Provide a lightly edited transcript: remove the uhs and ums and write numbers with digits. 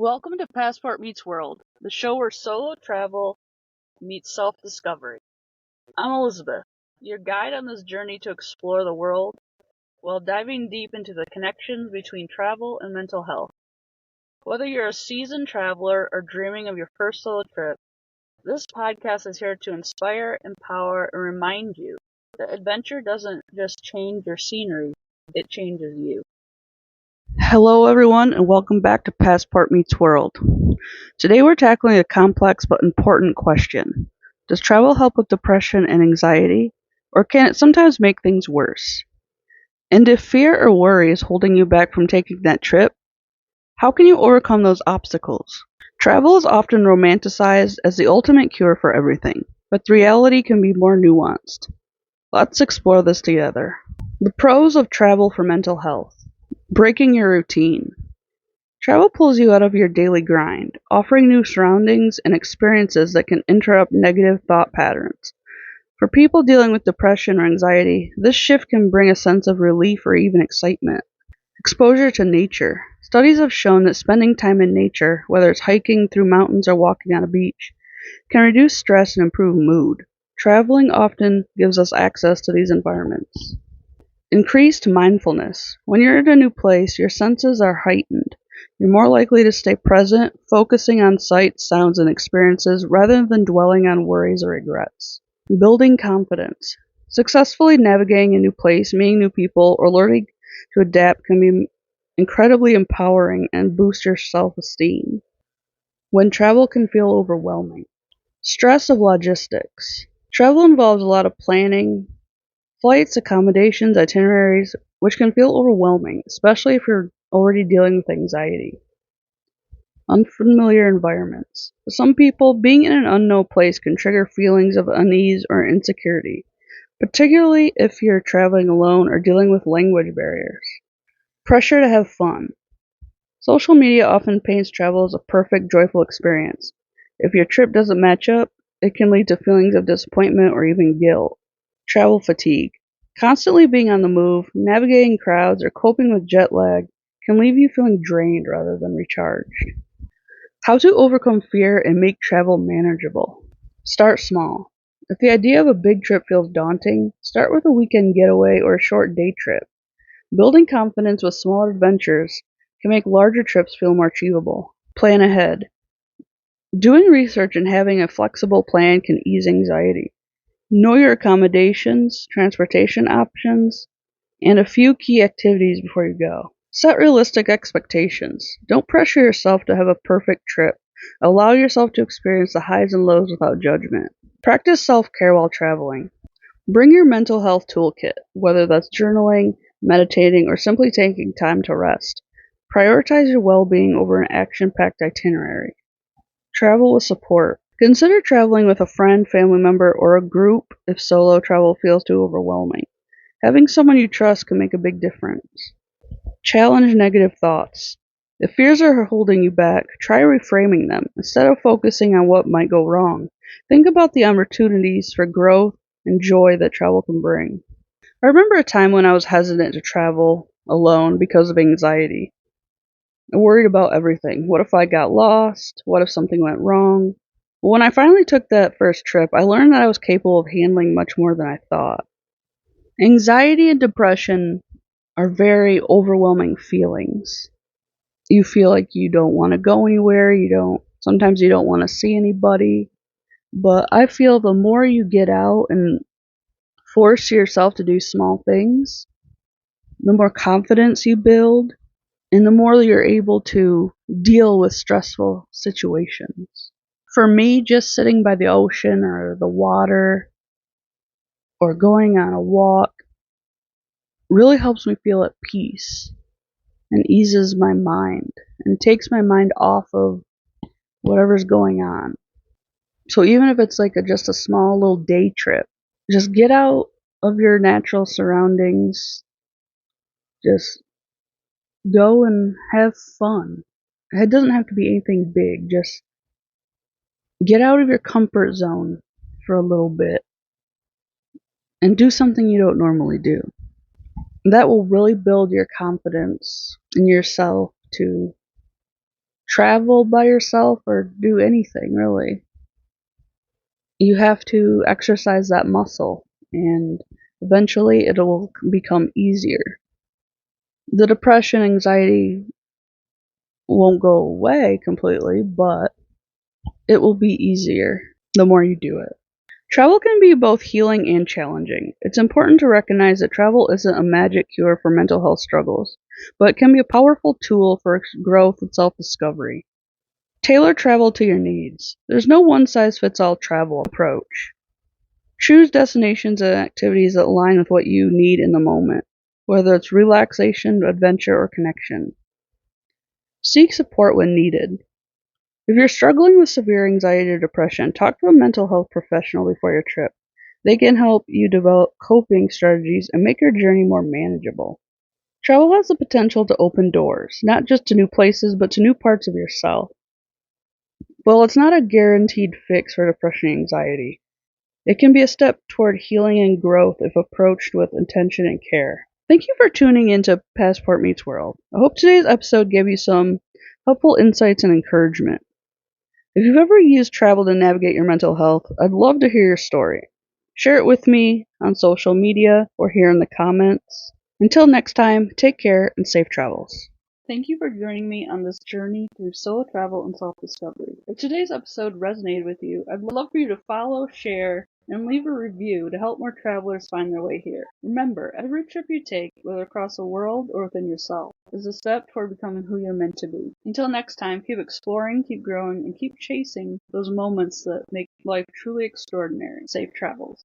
Welcome to Passport Meets World, the show where solo travel meets self-discovery. I'm Elizabeth, your guide on this journey to explore the world while diving deep into the connections between travel and mental health. Whether you're a seasoned traveler or dreaming of your first solo trip, this podcast is here to inspire, empower, and remind you that adventure doesn't just change your scenery, it changes you. Hello everyone and welcome back to Passport Meets World. Today we're tackling a complex but important question. Does travel help with depression and anxiety, or can it sometimes make things worse? And if fear or worry is holding you back from taking that trip, how can you overcome those obstacles? Travel is often romanticized as the ultimate cure for everything, but the reality can be more nuanced. Let's explore this together. The pros of travel for mental health. Breaking your routine. Travel pulls you out of your daily grind, offering new surroundings and experiences that can interrupt negative thought patterns. For people dealing with depression or anxiety, this shift can bring a sense of relief or even excitement. Exposure to nature. Studies have shown that spending time in nature, whether it's hiking through mountains or walking on a beach, can reduce stress and improve mood. Traveling often gives us access to these environments. Increased mindfulness. When you're in a new place, your senses are heightened. You're more likely to stay present, focusing on sights, sounds, and experiences rather than dwelling on worries or regrets. Building confidence. Successfully navigating a new place, meeting new people, or learning to adapt can be incredibly empowering and boost your self-esteem. When travel can feel overwhelming. Stress of logistics. Travel involves a lot of planning, flights, accommodations, itineraries, which can feel overwhelming, especially if you're already dealing with anxiety. Unfamiliar environments. For some people, being in an unknown place can trigger feelings of unease or insecurity, particularly if you're traveling alone or dealing with language barriers. Pressure to have fun. Social media often paints travel as a perfect, joyful experience. If your trip doesn't match up, it can lead to feelings of disappointment or even guilt. Travel fatigue. Constantly being on the move, navigating crowds, or coping with jet lag can leave you feeling drained rather than recharged. How to overcome fear and make travel manageable. Start small. If the idea of a big trip feels daunting, start with a weekend getaway or a short day trip. Building confidence with small adventures can make larger trips feel more achievable. Plan ahead. Doing research and having a flexible plan can ease anxiety. Know your accommodations, transportation options, and a few key activities before you go. Set realistic expectations. Don't pressure yourself to have a perfect trip. Allow yourself to experience the highs and lows without judgment. Practice self-care while traveling. Bring your mental health toolkit, whether that's journaling, meditating, or simply taking time to rest. Prioritize your well-being over an action-packed itinerary. Travel with support. Consider traveling with a friend, family member, or a group if solo travel feels too overwhelming. Having someone you trust can make a big difference. Challenge negative thoughts. If fears are holding you back, try reframing them. Instead of focusing on what might go wrong, think about the opportunities for growth and joy that travel can bring. I remember a time when I was hesitant to travel alone because of anxiety. I worried about everything. What if I got lost? What if something went wrong? But when I finally took that first trip, I learned that I was capable of handling much more than I thought. Anxiety and depression are very overwhelming feelings. You feel like you don't want to go anywhere, sometimes you don't want to see anybody, but I feel the more you get out and force yourself to do small things, the more confidence you build, and the more you're able to deal with stressful situations. For me, just sitting by the ocean or the water or going on a walk really helps me feel at peace and eases my mind and takes my mind off of whatever's going on. So even if it's like just a small little day trip, just get out of your natural surroundings, just go and have fun. It doesn't have to be anything big, just get out of your comfort zone for a little bit and do something you don't normally do. That will really build your confidence in yourself to travel by yourself or do anything really. You have to exercise that muscle, and eventually it will become easier. The depression, anxiety won't go away completely, but it will be easier the more you do it. Travel can be both healing and challenging. It's important to recognize that travel isn't a magic cure for mental health struggles, but it can be a powerful tool for growth and self discovery. Tailor travel to your needs. There's no one size fits all travel approach. Choose destinations and activities that align with what you need in the moment, whether it's relaxation, adventure, or connection. Seek support when needed. If you're struggling with severe anxiety or depression, talk to a mental health professional before your trip. They can help you develop coping strategies and make your journey more manageable. Travel has the potential to open doors, not just to new places, but to new parts of yourself. While it's not a guaranteed fix for depression and anxiety, it can be a step toward healing and growth if approached with intention and care. Thank you for tuning into Passport Meets World. I hope today's episode gave you some helpful insights and encouragement. If you've ever used travel to navigate your mental health, I'd love to hear your story. Share it with me on social media or here in the comments. Until next time, take care and safe travels. Thank you for joining me on this journey through solo travel and self-discovery. If today's episode resonated with you, I'd love for you to follow, share, and leave a review to help more travelers find their way here. Remember, every trip you take, whether across the world or within yourself, is a step toward becoming who you're meant to be. Until next time, keep exploring, keep growing, and keep chasing those moments that make life truly extraordinary. Safe travels.